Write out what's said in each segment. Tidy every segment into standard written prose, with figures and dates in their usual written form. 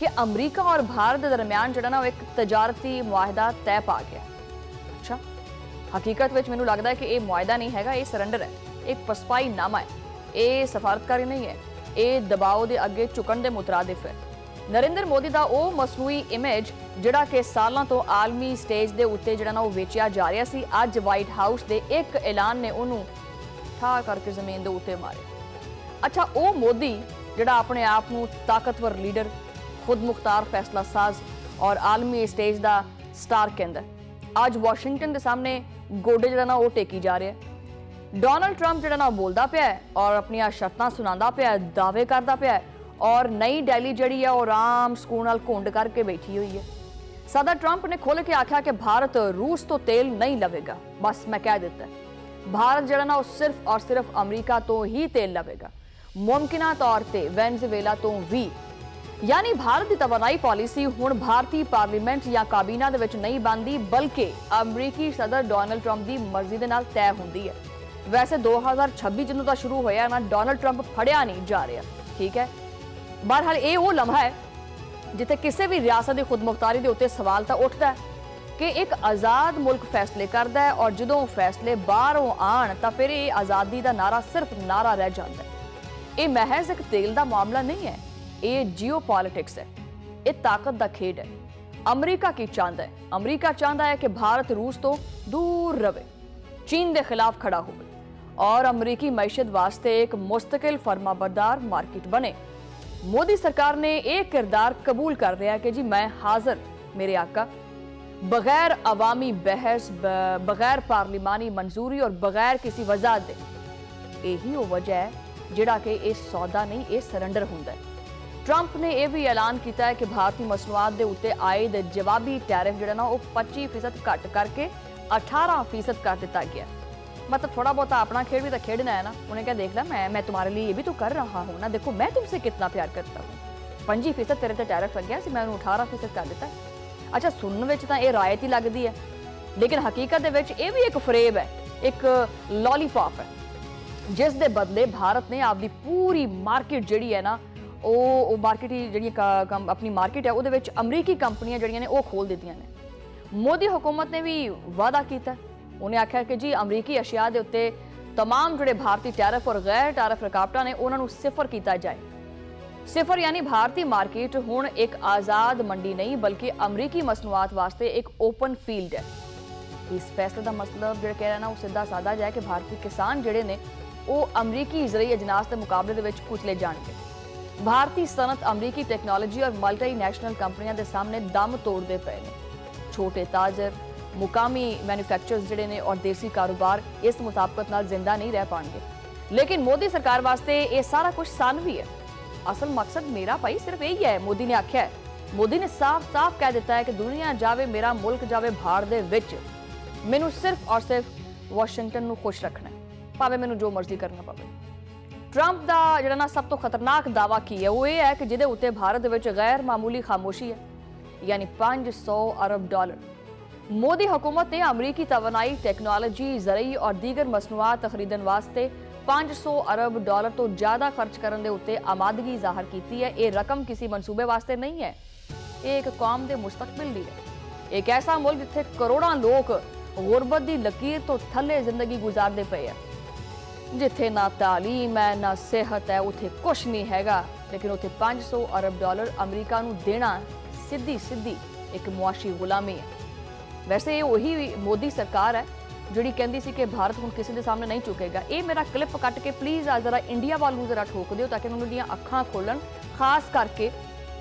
कि अमरीका और भारत के दरमियान जो ना वो एक तजारती मुआहदा तय पा गया। अच्छा, हकीकत में मैनूं लगता है कि ये मुआहदा नहीं है, ये सरैंडर है, एक पसपाई नामा है, ये सफारतकारी नहीं है, ये दबाव के अगे झुकण के मुतरादिफ है। नरेंद्र मोदी का वो मसनूई इमेज जिहड़ा कि सालों तो आलमी स्टेज के उत्ते जिहड़ा ना वो वेचिया जा रहा सी, अज वाइट हाउस के एक ऐलान ने उन्होंने ठा करके जमीन के उत्ते मारे। अच्छा, वो मोदी जिहड़ा अपने आप को ताकतवर लीडर, खुद मुख्तार फैसला साज और आलमी स्टेज का स्टार कहंदा है, अज वाशिंगटन के सामने गोडे जिहड़ा ना वो टेकी जा रहा है। डोनाल्ड ट्रंप जिहड़ा ना बोलदा पिया है और अपनी शर्तां सुनांदा पिया है, दावे करदा पिया है, और नई दिल्ली जिहड़ी है वो आराम सुकून नाल घुंड करके बैठी हुई है। सदर ट्रंप ने खोल के आख्या कि भारत रूस तो तेल नहीं लवेगा, बस मैं कह देता है भारत जिहड़ा ना वो सिर्फ और सिर्फ अमरीका तो ही तेल लवेगा, मुमकिना तौर पर वेनेजुएला तो भी। यानी भारत की तवानाई पॉलिसी हुण भारतीय पार्लीमेंट या काबीना दे विच नहीं बनती, बल्कि अमरीकी सदर डोनाल्ड ट्रंप की मर्जी के नाल तय होंदी है। वैसे 2026 जनों का शुरू होया ना, डोनाल्ड ट्रंप फड़िया नहीं जा रहा, ठीक है। बहरहाल ये वो लम्हा है जिथे किसी भी रियासत की खुदमुख्तारी के उत्ते सवाल तो उठता है कि एक आज़ाद मुल्क फैसले करता है, और जो फैसले बाहरों आन तो फिर ये आज़ादी का नारा सिर्फ नारा रह जाता है। ये महज एक तेल का मामला नहीं है, ये जियो पॉलिटिक्स है, ये ताकत का खेड है। अमरीका की चाहता है, अमरीका चाहता है कि भारत रूस तो दूर रहे, चीन के खिलाफ खड़ा हो और अमरीकी मैशत वास्ते एक मुस्तकिल फरमाबरदार मार्केट बने। मोदी सरकार ने एक किरदार कबूल कर लिया कि जी मैं हाजिर मेरे आका, बगैर अवामी बहस, बगैर पार्लिमानी मंजूरी और बगैर किसी वजाहत दे। यही वो वजह है जिहड़ा कि ये सौदा नहीं, ये सरैंडर हुंदा है। ट्रंप ने यह भी ऐलान किया है कि भारतीय मसनूआत के उत्ते आए जवाबी टैरिफ जिहड़ा ना वो 25% घट करके 18% कर दिता गया। मतलब थोड़ा बहुत अपना खेल भी तो खेलना है ना। उन्हें क्या देख ला, मैं तुम्हारे लिए ये भी तो कर रहा हूँ ना, देखो मैं तुमसे कितना प्यार करता हूँ। 25% तेरे ते टैरिफ लग गया सी, मैं 18% कर दिता। अच्छा, सुनने में तो यह रायत ही लगती है, लेकिन हकीकत ये भी एक फ्रेब है, एक लॉलीपॉप है, जिस दे बदले भारत ने आपकी पूरी मार्केट जी है ना, वो मार्केट ही जी अपनी मार्केट है वो अमरीकी कंपनियां जड़ियां ने वो खोल दित्तियां ने। मोदी हुकूमत ने भी वादा किया, उन्हें आख्या कि जी अमरीकी अशिया के उत्ते तमाम जोड़े भारतीय टैरिफ और गैर टैरिफ रुकावटां ने उन्होंने सिफर किया जाए। सिफर यानी भारतीय मार्केट हुण एक आज़ाद मंडी नहीं, बल्कि अमरीकी मसनूआत वास्ते एक ओपन फील्ड है। इस फैसले का मतलब जो कह रहा ना वो सीधा साधा जाए कि भारतीय किसान जोड़े ने वो अमरीकी ज़रिए अजनास के मुकाबले के कुचले जाएंगे। भारतीय सनत अमरीकी टैक्नोलॉजी और मल्टीनैशनल कंपनियों के सामने दम तोड़ते पे ने। छोटे ताजर, मुकामी मैन्युफैक्चरर्स जिहड़े ने और देसी कारोबार इस मुताबकत नाल जिंदा नहीं रह पाएंगे। लेकिन मोदी सरकार वास्ते ये सारा कुछ सानवी है। असल मकसद मेरा भाई सिर्फ यही है, मोदी ने आख्या है। मोदी ने साफ साफ कह दिता है कि दुनिया जावे, मेरा मुल्क जावे भाड़ दे विच, मैनू सिर्फ और सिर्फ वाशिंगटन नू खुश रखना है, भावे मैनू जो मर्जी करना पवे। ट्रंप का जिहड़ा ना सब तो खतरनाक दावा की है वो ये है कि जिहदे उत्ते भारत विच गैर मामूली खामोशी है, यानी $500 अरब। मोदी हुकूमत ने अमरीकी तवानाई, टेक्नोलॉजी, ज़रई और दीगर मसनूआत खरीदन वास्ते $500 अरब तो ज़्यादा खर्च करने के उत्ते आमादगी जाहिर की है। ये रकम किसी मनसूबे वास्ते नहीं है, ये एक कौम के मुस्तकबिल दी है। एक ऐसा मुल्क जिथे करोड़ों लोग गुरबत की लकीर तो थले जिंदगी गुजारते पे है, जिथे ना तालीम है ना सेहत है, उत्थे कुछ नहीं हैगा, लेकिन उत्थे $500 अरब अमरीका नू देना सीधी सीधी एक मुआशी गुलामी है। वैसे ये वही मोदी सरकार है जिहड़ी कहती सी कि भारत हुण किसी के सामने नहीं चुकेगा। ये मेरा क्लिप कट के प्लीज़ जरा इंडिया वाल नूं जरा ठोक दिओ ताकि उन्होंने अखां खोलन, खास करके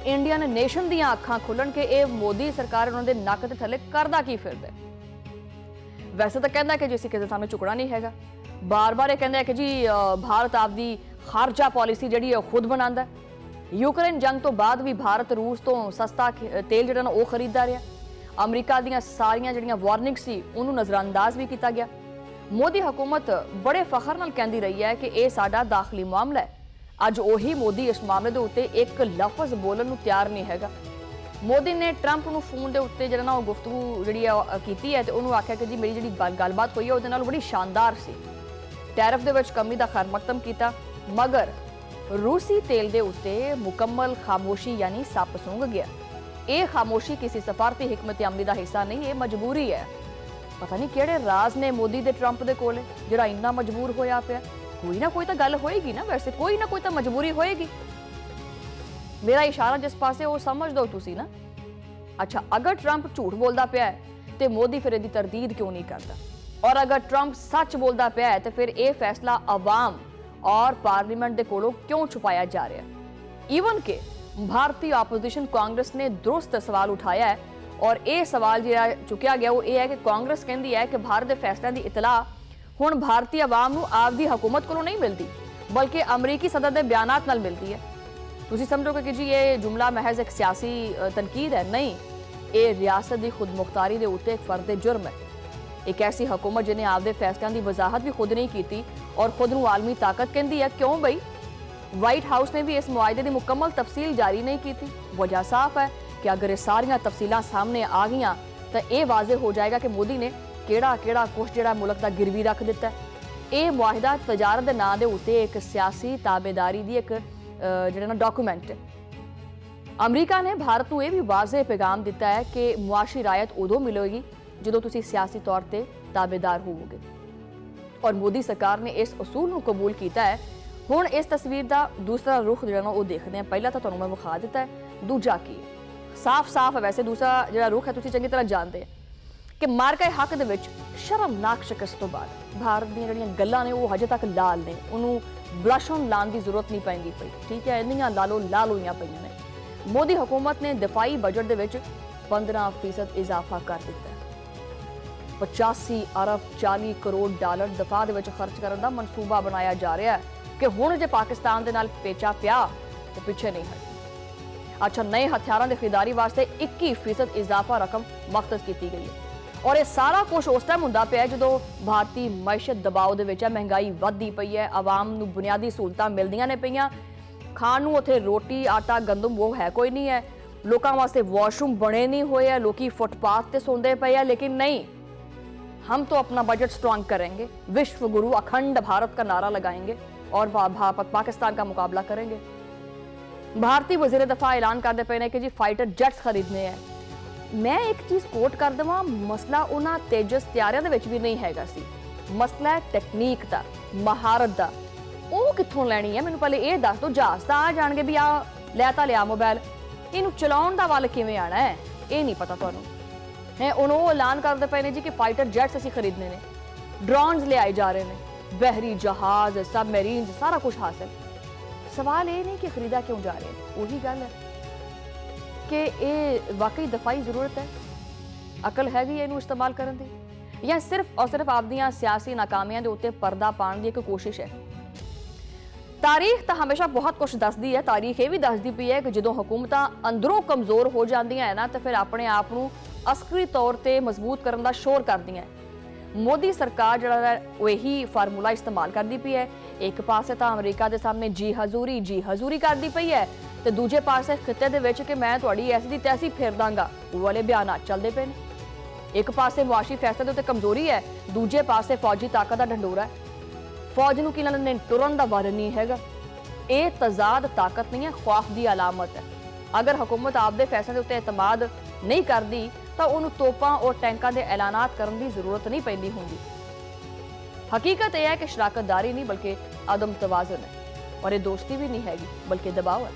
इंडियन नेशन दी अखां खोलन कि ये मोदी सरकार उन्होंने नक के थले करदा की फिरदा है। वैसे तो कहता है कि जी असीं किसी सामने झुकना नहीं हैगा, बार बार ये कहता है कि जी भारत आपकी खारजा पॉलिसी जिहड़ी है खुद बनांदा है। यूक्रेन जंग तो बाद भी भारत रूस तो सस्ता तेल जिहड़ा ना वो खरीददा रहा। अमरीका दीयां सारियां जिहड़ियां वार्निंग सी उन्होंने नज़रअंदाज भी किया गया। मोदी हुकूमत बड़े फखर नाल कहती रही है कि यह साडा दाखिली मामला है। अज उही मोदी इस मामले के उत्ते एक लफज बोलण नूं तैयार नहीं हैगा। मोदी ने ट्रंप नूं फोन के उत्ते जिहड़ा ना गुफ्तगू जिहड़ी कीती है ते उन्होंने आख्या कि जी मेरी जिहड़ी गलबात हुई है उहदे नाल बड़ी शानदार सी। टैरिफ दे विच कमी दा खैर मकदम किया, मगर रूसी तेल ਦੇ ਉੱਤੇ ਮੁਕੰਮਲ ਖਾਮੋਸ਼ੀ ਯਾਨੀ ਸੱਪ ਸੁੰਘ ਗਿਆ। ਇਹ ਖਾਮੋਸ਼ੀ ਕਿਸੇ ਸਫਾਰਤੀ ਹਿਕਮਤ ਅਮਲੀ ਦਾ ਹਿੱਸਾ ਨਹੀਂ, ਇਹ ਮਜਬੂਰੀ ਹੈ। ਪਤਾ ਨਹੀਂ ਕਿਹੜੇ ਰਾਜ਼ ਨੇ ਮੋਦੀ ਦੇ ਟਰੰਪ ਦੇ ਕੋਲੇ ਜਿਹੜਾ ਇੰਨਾ ਮਜਬੂਰ ਹੋਇਆ ਪਿਆ। ਕੋਈ ਨਾ ਕੋਈ ਤਾਂ ਗੱਲ ਹੋਏਗੀ ਨਾ, ਵੈਸੇ ਕੋਈ ਨਾ ਕੋਈ ਤਾਂ ਮਜਬੂਰੀ ਹੋਏਗੀ। ਮੇਰਾ ਇਸ਼ਾਰਾ ਜਿਸ ਪਾਸੇ ਉਹ ਸਮਝ ਦੋ ਤੁਸੀਂ ਨਾ। ਅੱਛਾ, ਅਗਰ ਟਰੰਪ ਝੂਠ ਬੋਲਦਾ ਪਿਆ ਹੈ ਤੇ ਮੋਦੀ ਫਿਰ ਇਹਦੀ ਤਰਦੀਦ ਕਿਉਂ ਨਹੀਂ ਕਰਦਾ? ਔਰ ਅਗਰ ਟਰੰਪ ਸੱਚ ਬੋਲਦਾ ਪਿਆ ਹੈ ਤੇ ਫਿਰ ਇਹ ਫੈਸਲਾ ਆਵਾਮ और पार्लियामेंट के कोलों क्यों छुपाया जा रहा है? ईवन के भारतीय ऑपोजिशन कांग्रेस ने दुरुस्त सवाल उठाया है और यह सवाल जो चुकया गया वो ये है कि कांग्रेस कहती है कि भारत के फैसलों की इतलाह हुण भारतीय आवाम नूं आपदी हुकूमत कोलों नहीं मिलती बल्कि अमरीकी सदर के बयानात नाल मिलती है। तुसीं समझोगे कि जी ये जुमला महज एक सियासी तनकीद है? नहीं, ये रियासत की खुद मुख्तारी के उत्ते एक फर्द जुर्म है। एक ऐसी हुकूमत जिन्हें आपदे फैसलों की वजाहत भी खुद नहीं की और खुद नूं आलमी ताकत कहती है। क्यों बई? वाइट हाउस ने भी इस मुआहदे की मुकम्मल तफसील जारी नहीं की थी। वजह साफ है कि अगर ये सारियां तफसीलां सामने आ गई तो यह वाजे हो जाएगा कि मोदी ने केड़ा केड़ा कुछ जिहड़ा मुल्क दा गिरवी रख दिता है। यह मुआहिदा तजारत के नाम के उत्ते एक सियासी ताबेदारी की एक जिहड़ा ना डॉक्यूमेंट है। अमरीका ने भारत को यह भी वाजे पैगाम दिता है कि मुआशी रायत उदों मिलेगी जो तुसी सियासी तौर पर ताबेदार होवोगे और मोदी सरकार ने इस उसूल को कबूल किया है। हुण इस तस्वीर का दूसरा रुख जो वो देखते हैं। पहला तो तुहानूं मैं विखा दिता है, दूजा की साफ साफ है। वैसे दूसरा जो रुख है तुसीं चंगी तरह जानते हैं कि मार्का हक दे विच शर्मनाक शिकस्त तो बाद भारत दी जिहड़ियां गल्लां ने वो हजे तक लाल ने, उन्होंने ब्लश ऑन लाने की जरूरत नहीं पैंदी पई। ठीक है, इन्नियां लाल होईयां पईयां ने। मोदी हुकूमत ने दिफाई बजट दे विच 15% इजाफा कर दिता है। 85 अरब 40 करोड़ डॉलर दफा दे विच खर्च करने का मनसूबा बनाया जा रहा है कि हुण जे पाकिस्तान दे नाल पेचा पिया तो पिछे नहीं हटना। अच्छा, नए हथियारों की खरीदारी वास्ते 21% इजाफा रकम मख्तस की गई है और ये सारा कुछ उस टाइम हुंदा पिया जो भारतीय मैशत दबाव दे विच है, महंगाई वधदी पई है, आवाम नूं बुनियादी सहूलतां मिलदियां ने पईयां, खाण नूं उत्थे रोटी आटा गंदम वो है कोई नहीं है, लोकां वास्ते वॉशरूम बने नहीं होए है, लोकी फुटपाथ ते सोंदे पए है। लेकिन नहीं, हम तो अपना बजट स्ट्रॉन्ग करेंगे, विश्व गुरु अखंड भारत का नारा लगाएंगे और पाकिस्तान का मुकाबला करेंगे। भारतीय वजीर दफा ऐलान करते पे ने कि जी फाइटर जेट्स खरीदने हैं। मैं एक चीज़ कोट कर देवां, मसला उन्हां तेजस तैयारियां दे विच भी नहीं हैगा सी, मसला है टेक्नीक दा, महारत दा। ਉਹ ਕਿੱਥੋਂ ਲੈਣੀ ਹੈ? ਮੈਨੂੰ ਪਹਿਲੇ ਇਹ ਦੱਸ ਦਿਓ। ਜਹਾਜ਼ ਤਾਂ ਆ ਜਾਣਗੇ ਵੀ ਆ ਲੈ ਤਾਂ ਲਿਆ ਮੋਬਾਈਲ, ਇਹਨੂੰ ਚਲਾਉਣ ਦਾ ਵੱਲ ਕਿਵੇਂ ਆਣਾ ਹੈ ਇਹ ਨਹੀਂ ਪਤਾ ਤੁਹਾਨੂੰ है। उन्होंने ऐलान करते पे ने जी कि फाइटर जेट्स असीं खरीदने ने, ड्रोन्स ले आए जा रहे हैं, बहरी जहाज सबमरीन सारा कुछ हासिल। सवाल ये नहीं कि खरीदा क्यों जा रहे हैं, वही गल है कि ये वाकई दफाई जरूरत है, अकल हैगी इनू इस्तेमाल करने की, या सिर्फ और सिर्फ आपदियां सियासी नाकामियां दे उत्ते पर्दा पाने की एक कोशिश है। तारीख तो हमेशा बहुत कुछ दसदी है। तारीख ये भी दसदी पई है कि जो हुकूमत अंदरों कमजोर हो जांदियां है ना तो फिर अपने आप नूं अस्करी तौर पर मजबूत करने का शोर करदियां। मोदी सरकार जिहड़ा यही फार्मूला इस्तेमाल करती पई है। एक पासे तो अमरीका के सामने जी हजूरी करती पई है तो दूजे पासे खिते दे विच कि मैं तुहाडी ऐसी दी तैसी फेर दांगा वो वाले बयान चलते पे ने। एक पासे मुआशी फैसले दे उत्ते कमजोरी है, दूजे पासे फौजी ताकत का ढंडोरा है। फौज नूं किन्हां ने टुरन दा वर नहीं हैगा। ये तजाद ताकत नहीं है, खौफ की अलामत है। अगर हुकूमत आपदे फैसले दे उत्ते एतमाद नहीं करती तो उन्होंने तोपां और टैंकां दे ऐलानात करने की जरूरत नहीं पैंदी होंदी। हकीकत यह है कि शराकतदारी नहीं बल्कि अदम तवाज़ुन है और ये दोस्ती भी नहीं हैगी बल्कि दबाव है।